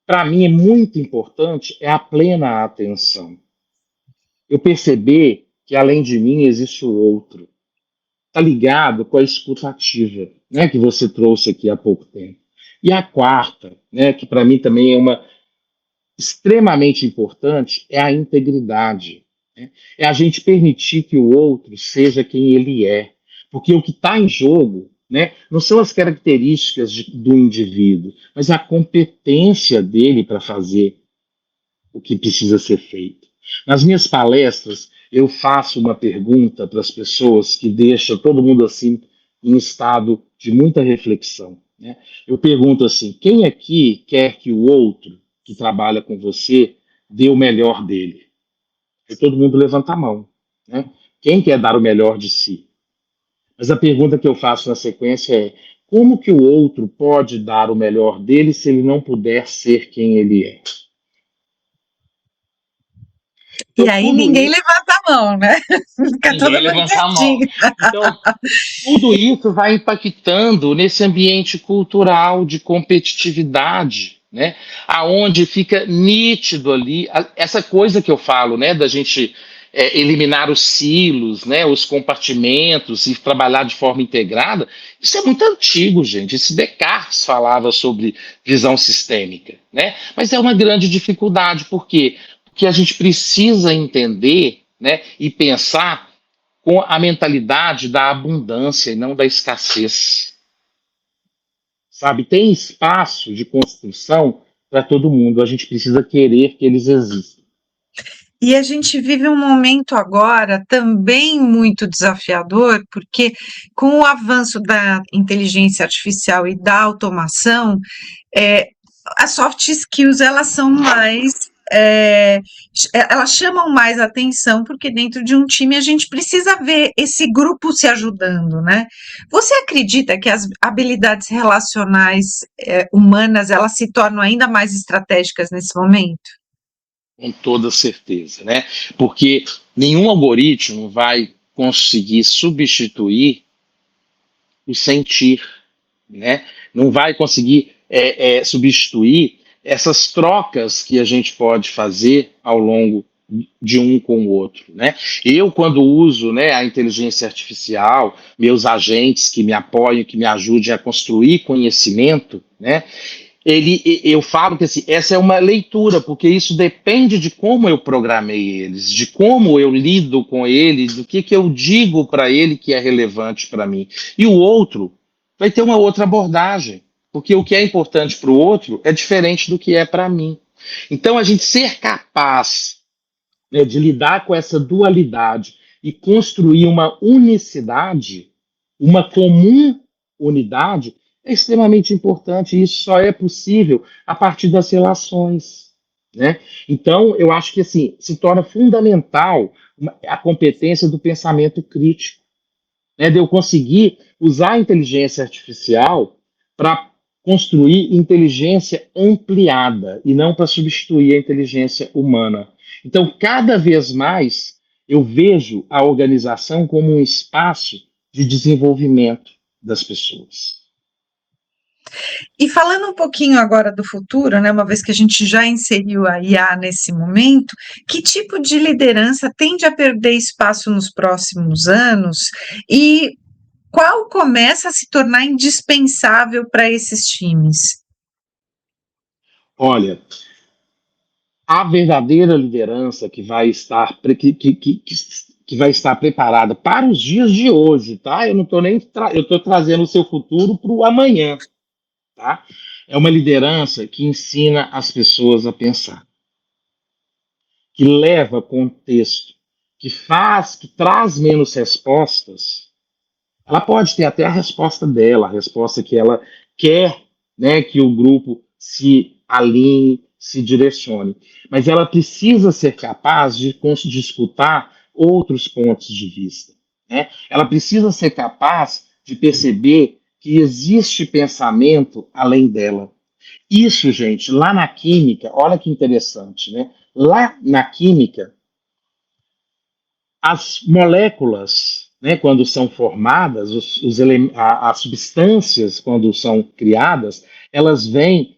para mim, é muito importante, é a plena atenção. Eu perceber que além de mim existe o outro. Está ligado com a escutativa, né, que você trouxe aqui há pouco tempo. E a quarta, né, que para mim também é uma extremamente importante, é a integridade. Né? É a gente permitir que o outro seja quem ele é. Porque o que está em jogo, né, não são as características do indivíduo, mas a competência dele para fazer o que precisa ser feito. Nas minhas palestras, eu faço uma pergunta para as pessoas que deixa todo mundo assim em estado de muita reflexão. Né? Eu pergunto assim: quem aqui quer que o outro que trabalha com você dê o melhor dele? E todo mundo levanta a mão. Né? Quem quer dar o melhor de si? Mas a pergunta que eu faço na sequência é: como que o outro pode dar o melhor dele se ele não puder ser quem ele é? E aí ninguém levanta a mão, né? Fica todo Ninguém mundo levanta a mão. quietinho. Então, tudo isso vai impactando nesse ambiente cultural de competitividade, né? Aonde fica nítido ali essa coisa que eu falo, né? Da gente eliminar os silos, né? Os compartimentos e trabalhar de forma integrada. Isso é muito antigo, gente. Esse Descartes falava sobre visão sistêmica, né? Mas é uma grande dificuldade, por quê? Porque a gente precisa entender, né, e pensar com a mentalidade da abundância e não da escassez. Sabe, tem espaço de construção para todo mundo, a gente precisa querer que eles existam. E a gente vive um momento agora também muito desafiador, porque com o avanço da inteligência artificial e da automação, as soft skills elas são mais elas chamam mais atenção, porque dentro de um time a gente precisa ver esse grupo se ajudando, né? Você acredita que as habilidades relacionais humanas elas se tornam ainda mais estratégicas nesse momento? Com toda certeza, né? Porque nenhum algoritmo vai conseguir substituir o sentir, né? Não vai conseguir substituir essas trocas que a gente pode fazer ao longo de um com o outro, né? Eu, quando uso, né, a inteligência artificial, meus agentes que me apoiam, que me ajudem a construir conhecimento, né? Eu falo que assim, essa é uma leitura, porque isso depende de como eu programei eles, de como eu lido com eles, do que eu digo para ele que é relevante para mim. E o outro vai ter uma outra abordagem. Porque o que é importante para o outro é diferente do que é para mim. Então, a gente ser capaz, né, de lidar com essa dualidade e construir uma unicidade, uma comum unidade, é extremamente importante. E isso só é possível a partir das relações. Né? Então, eu acho que assim, se torna fundamental a competência do pensamento crítico. né, de eu conseguir usar a inteligência artificial para construir inteligência ampliada e não para substituir a inteligência humana. Então, cada vez mais, eu vejo a organização como um espaço de desenvolvimento das pessoas. E falando um pouquinho agora do futuro, né, uma vez que a gente já inseriu a IA nesse momento, que tipo de liderança tende a perder espaço nos próximos anos e qual começa a se tornar indispensável para esses times? Olha, a verdadeira liderança que vai estar que vai estar preparada para os dias de hoje, tá? Eu não estou eu estou trazendo o seu futuro para o amanhã, tá? É uma liderança que ensina as pessoas a pensar, que leva contexto, que traz menos respostas. Ela pode ter até a resposta dela, a resposta que ela quer, né, que o grupo se alinhe, se direcione. Mas ela precisa ser capaz de escutar outros pontos de vista, né? Ela precisa ser capaz de perceber que existe pensamento além dela. Isso, gente, lá na química, olha que interessante, né? Lá na química, as moléculas, né, quando são formadas, as substâncias, quando são criadas, elas vêm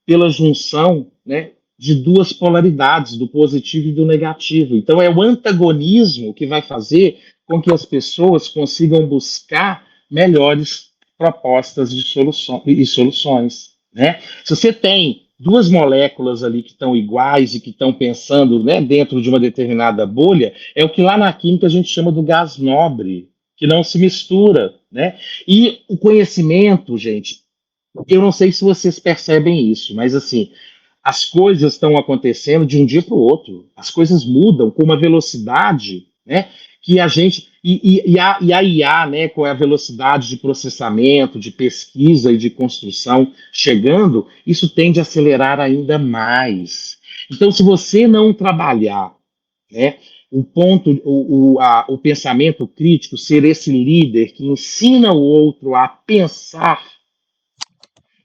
pela junção, né, de duas polaridades, do positivo e do negativo. Então, é o antagonismo que vai fazer com que as pessoas consigam buscar melhores propostas de soluções. Né? Se você tem duas moléculas ali que estão iguais e que estão pensando, né, dentro de uma determinada bolha, é o que lá na química a gente chama do gás nobre, que não se mistura. Né? E o conhecimento, gente, eu não sei se vocês percebem isso, mas assim, as coisas estão acontecendo de um dia para o outro. As coisas mudam com uma velocidade, né, que a gente... a IA, né, com a velocidade de processamento, de pesquisa e de construção chegando, isso tende a acelerar ainda mais. Então, se você não trabalhar, né, o pensamento crítico, ser esse líder que ensina o outro a pensar,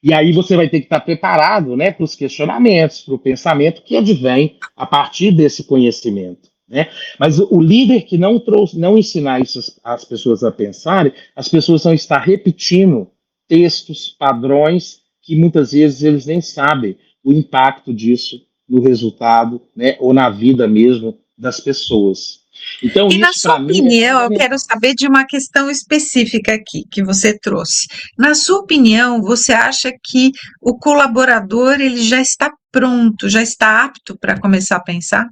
e aí você vai ter que estar preparado, né, para os questionamentos, para o pensamento que advém a partir desse conhecimento. Né? Mas o líder que não ensinar isso às pessoas a pensarem, as pessoas vão estar repetindo textos, padrões, que muitas vezes eles nem sabem o impacto disso no resultado, né, ou na vida mesmo das pessoas. Então, E na isso, sua para mim, opinião, eu quero saber de uma questão específica aqui que você trouxe. Na sua opinião, você acha que o colaborador ele já está pronto, já está apto para começar a pensar?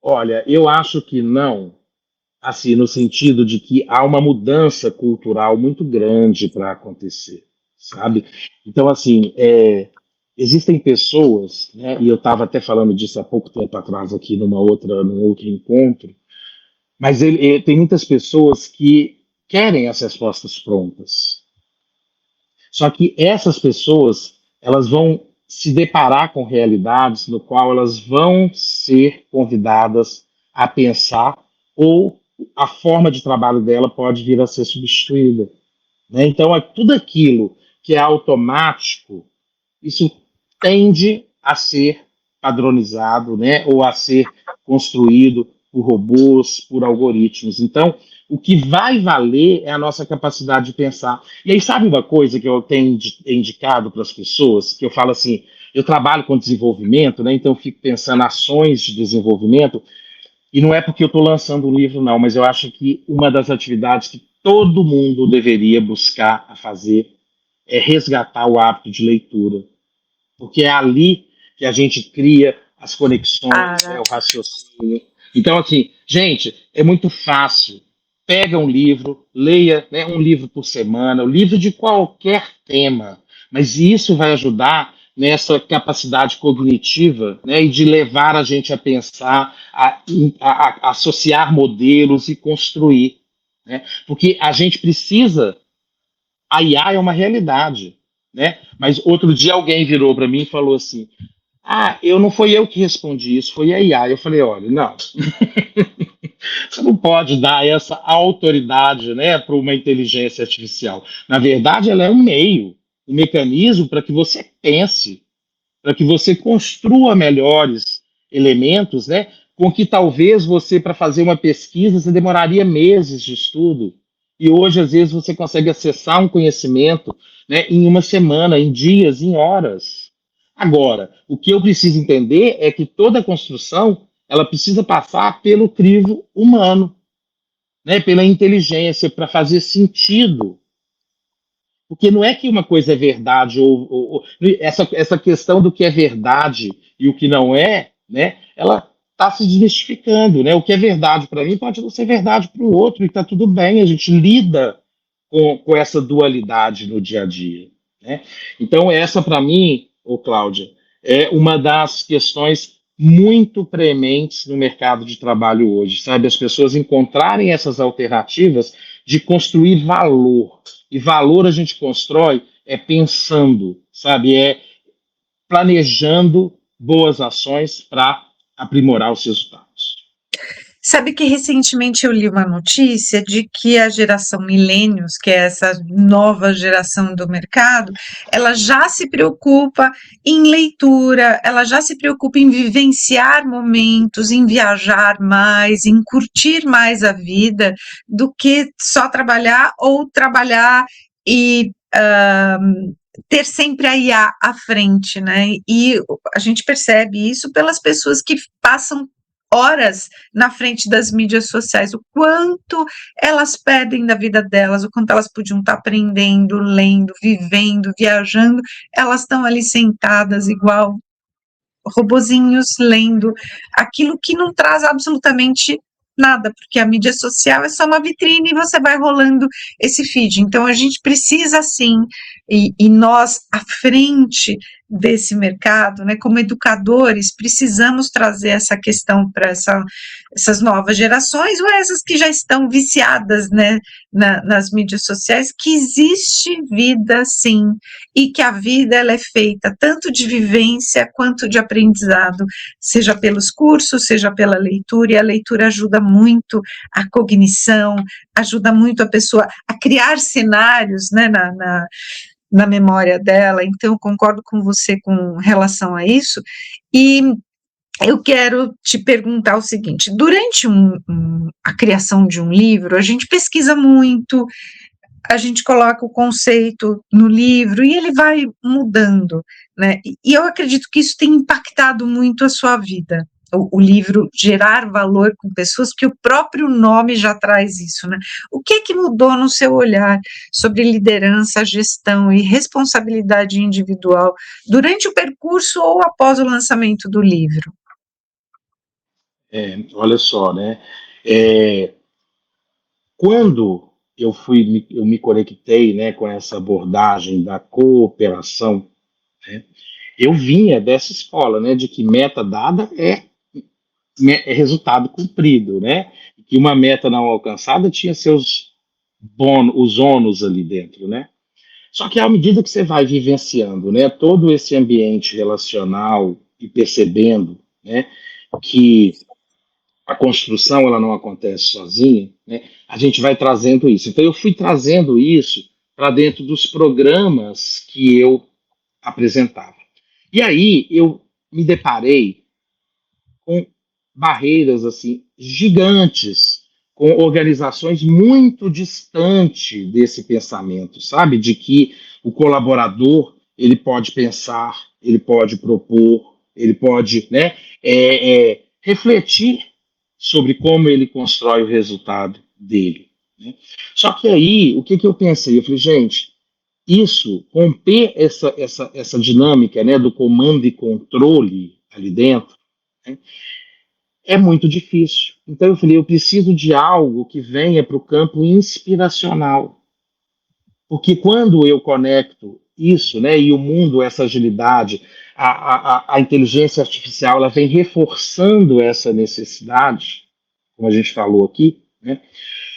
olha, eu acho que não, assim, no sentido de que há uma mudança cultural muito grande para acontecer, sabe? Então, assim, existem pessoas, né, e eu estava até falando disso há pouco tempo atrás aqui num outro encontro, mas tem muitas pessoas que querem as respostas prontas. Só que essas pessoas, elas vão se deparar com realidades no qual elas vão ser convidadas a pensar ou a forma de trabalho dela pode vir a ser substituída. Né? Então, tudo aquilo que é automático, isso tende a ser padronizado, né? Ou a ser construído por robôs, por algoritmos. Então, o que vai valer é a nossa capacidade de pensar. E aí, sabe uma coisa que eu tenho indicado para as pessoas? Que eu falo assim, eu trabalho com desenvolvimento, né? Então eu fico pensando ações de desenvolvimento, e não é porque eu estou lançando um livro, não, mas eu acho que uma das atividades que todo mundo deveria buscar a fazer é resgatar o hábito de leitura. Porque é ali que a gente cria as conexões, né, o raciocínio. Então, assim, gente, é muito fácil. Pega um livro, leia, né, um livro por semana, um livro de qualquer tema, mas isso vai ajudar nessa capacidade cognitiva, né, e de levar a gente a pensar, a associar modelos e construir. Né, porque a gente precisa, a IA é uma realidade, né, mas outro dia alguém virou para mim e falou assim, não foi eu que respondi isso, foi a IA. Eu falei, olha, não. Você não pode dar essa autoridade, né, para uma inteligência artificial. Na verdade, ela é um meio, um mecanismo para que você pense, para que você construa melhores elementos, né, com que talvez você, para fazer uma pesquisa, você demoraria meses de estudo. E hoje, às vezes, você consegue acessar um conhecimento, né, em uma semana, em dias, em horas. Agora, o que eu preciso entender é que toda construção ela precisa passar pelo crivo humano, né, pela inteligência, para fazer sentido. Porque não é que uma coisa é verdade essa questão do que é verdade e o que não é, né? Ela está se desmistificando, né? O que é verdade para mim pode não ser verdade para o outro e está tudo bem. A gente lida com essa dualidade no dia a dia, né? Então essa para mim, ô Cláudia, é uma das questões muito prementes no mercado de trabalho hoje, sabe? As pessoas encontrarem essas alternativas de construir valor. E valor a gente constrói pensando, sabe? É planejando boas ações para aprimorar os resultados. Sabe que recentemente eu li uma notícia de que a geração millennials, que é essa nova geração do mercado, ela já se preocupa em leitura, ela já se preocupa em vivenciar momentos, em viajar mais, em curtir mais a vida, do que só trabalhar ou trabalhar e ter sempre a IA à frente, né? E a gente percebe isso pelas pessoas que passam horas na frente das mídias sociais, o quanto elas perdem da vida delas, o quanto elas podiam estar aprendendo, lendo, vivendo, viajando, elas estão ali sentadas igual robozinhos lendo aquilo que não traz absolutamente nada, porque a mídia social é só uma vitrine e você vai rolando esse feed. Então a gente precisa sim, e nós à frente desse mercado, né, como educadores, precisamos trazer essa questão para essas novas gerações, ou essas que já estão viciadas, né, nas mídias sociais, que existe vida sim, e que a vida ela é feita tanto de vivência quanto de aprendizado, seja pelos cursos, seja pela leitura, e a leitura ajuda muito a cognição, ajuda muito a pessoa a criar cenários, né, na memória dela. Então eu concordo com você com relação a isso, e eu quero te perguntar o seguinte: durante a criação de um livro, a gente pesquisa muito, a gente coloca o conceito no livro e ele vai mudando, né? E eu acredito que isso tem impactado muito a sua vida, o livro gerar valor com pessoas, porque o próprio nome já traz isso, né? O que é que mudou no seu olhar sobre liderança, gestão e responsabilidade individual durante o percurso ou após o lançamento do livro? Olha só, né? Quando eu me conectei, né, com essa abordagem da cooperação, né, eu vinha dessa escola, né, de que meta dada é resultado cumprido, né, que uma meta não alcançada tinha seus bônus, os ônus ali dentro, né. Só que à medida que você vai vivenciando, né, todo esse ambiente relacional e percebendo, né, que a construção ela não acontece sozinha, né? A gente vai trazendo isso. Então eu fui trazendo isso para dentro dos programas que eu apresentava. E aí eu me deparei com barreiras assim gigantes, com organizações muito distantes desse pensamento, sabe? De que o colaborador ele pode pensar, ele pode propor, ele pode, né, refletir sobre como ele constrói o resultado dele, né? Só que aí, o que eu pensei? Eu falei, gente, isso, romper essa dinâmica, né, do comando e controle ali dentro, né, é muito difícil. Então eu falei, eu preciso de algo que venha para o campo inspiracional. Porque quando eu conecto isso, né, e o mundo, essa agilidade, a inteligência artificial, ela vem reforçando essa necessidade, como a gente falou aqui, né,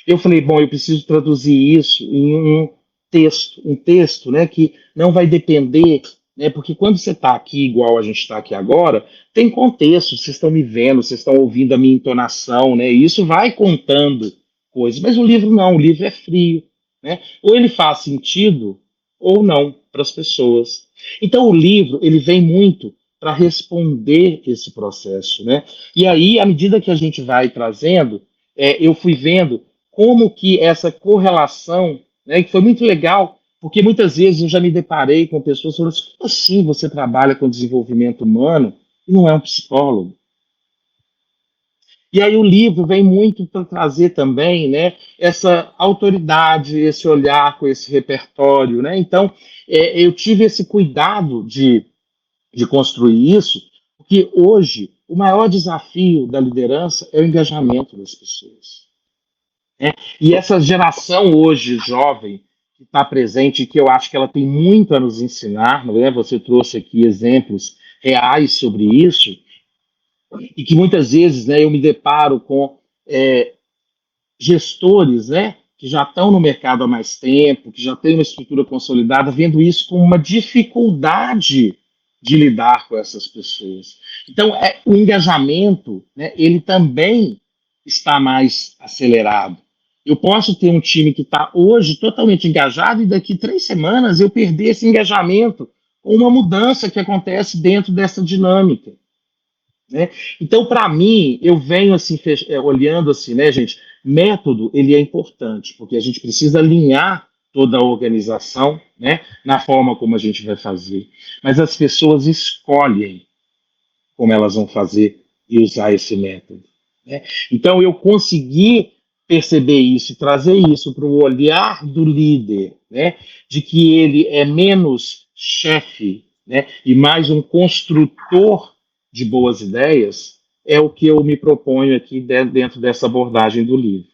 eu falei, bom, eu preciso traduzir isso em um texto, né, que não vai depender, né? Porque quando você está aqui igual a gente está aqui agora, tem contexto, vocês estão me vendo, vocês estão ouvindo a minha entonação, né? E isso vai contando coisas. Mas o livro não, o livro é frio, né? Ou ele faz sentido ou não para as pessoas. Então o livro ele vem muito para responder esse processo, né? E aí, à medida que a gente vai trazendo, eu fui vendo como que essa correlação, né, que foi muito legal, porque muitas vezes eu já me deparei com pessoas falando assim, como assim você trabalha com desenvolvimento humano e não é um psicólogo? E aí o livro vem muito para trazer também, né, essa autoridade, esse olhar com esse repertório, né? Então, eu tive esse cuidado de construir isso, porque hoje o maior desafio da liderança é o engajamento das pessoas, né? E essa geração hoje jovem que está presente, que eu acho que ela tem muito a nos ensinar, não é? Você trouxe aqui exemplos reais sobre isso, e que muitas vezes, né, eu me deparo com gestores, né, que já estão no mercado há mais tempo, que já têm uma estrutura consolidada, vendo isso com uma dificuldade de lidar com essas pessoas. Então, o engajamento, né, ele também está mais acelerado. Eu posso ter um time que está hoje totalmente engajado e daqui 3 semanas eu perder esse engajamento com uma mudança que acontece dentro dessa dinâmica, né? Então, para mim, eu venho assim, olhando assim, né, gente, método, ele é importante, porque a gente precisa alinhar toda a organização, né, na forma como a gente vai fazer. Mas as pessoas escolhem como elas vão fazer e usar esse método, né? Então, eu consegui perceber isso e trazer isso para o olhar do líder, né, de que ele é menos chefe, né, e mais um construtor de boas ideias, é o que eu me proponho aqui dentro dessa abordagem do livro.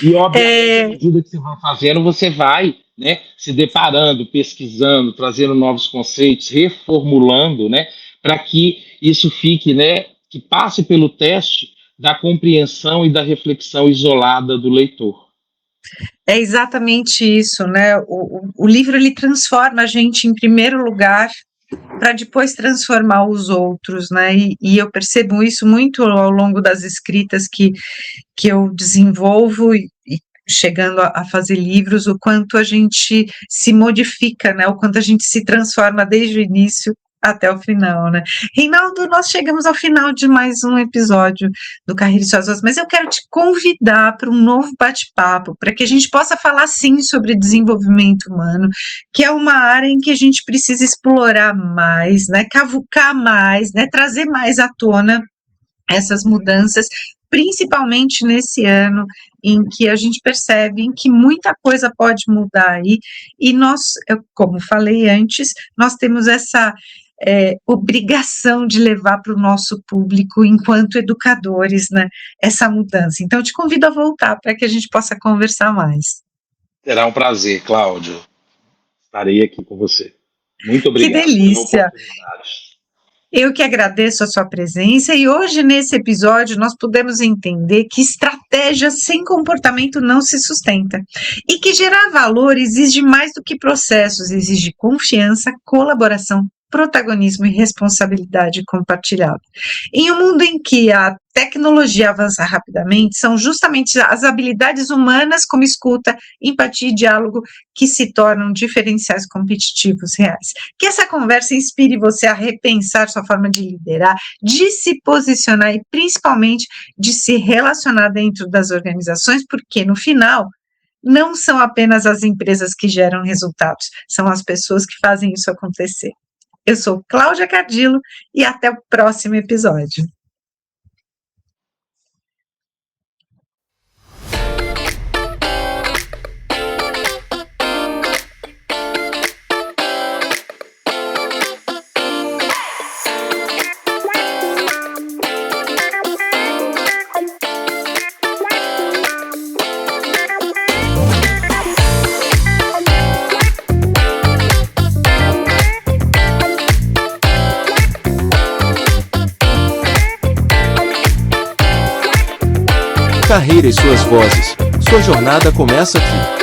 E, obviamente, à medida que você vai fazendo, você vai, né, se deparando, pesquisando, trazendo novos conceitos, reformulando, né, para que isso fique, né, que passe pelo teste da compreensão e da reflexão isolada do leitor. É exatamente isso, né? O livro ele transforma a gente em primeiro lugar para depois transformar os outros, né? E eu percebo isso muito ao longo das escritas que eu desenvolvo e chegando a fazer livros, o quanto a gente se modifica, né? O quanto a gente se transforma desde o início até o final, né? Reinaldo, nós chegamos ao final de mais um episódio do Carreira e Suas Vozes, mas eu quero te convidar para um novo bate-papo, para que a gente possa falar, sim, sobre desenvolvimento humano, que é uma área em que a gente precisa explorar mais, né? Cavucar mais, né? Trazer mais à tona essas mudanças, principalmente nesse ano em que a gente percebe em que muita coisa pode mudar aí, e nós, como falei antes, nós temos essa obrigação de levar para o nosso público, enquanto educadores, né, essa mudança. Então, eu te convido a voltar para que a gente possa conversar mais. Será um prazer, Cláudio. Estarei aqui com você. Muito obrigado. Que delícia! Eu que agradeço a sua presença e hoje nesse episódio nós pudemos entender que estratégia sem comportamento não se sustenta e que gerar valor exige mais do que processos, exige confiança, colaboração, protagonismo e responsabilidade compartilhada. Em um mundo em que a tecnologia avança rapidamente, são justamente as habilidades humanas como escuta, empatia e diálogo que se tornam diferenciais competitivos reais. Que essa conversa inspire você a repensar sua forma de liderar, de se posicionar e principalmente de se relacionar dentro das organizações, porque no final não são apenas as empresas que geram resultados, são as pessoas que fazem isso acontecer. Eu sou Cláudia Cardillo e até o próximo episódio. Carreira e Suas Vozes. Sua jornada começa aqui.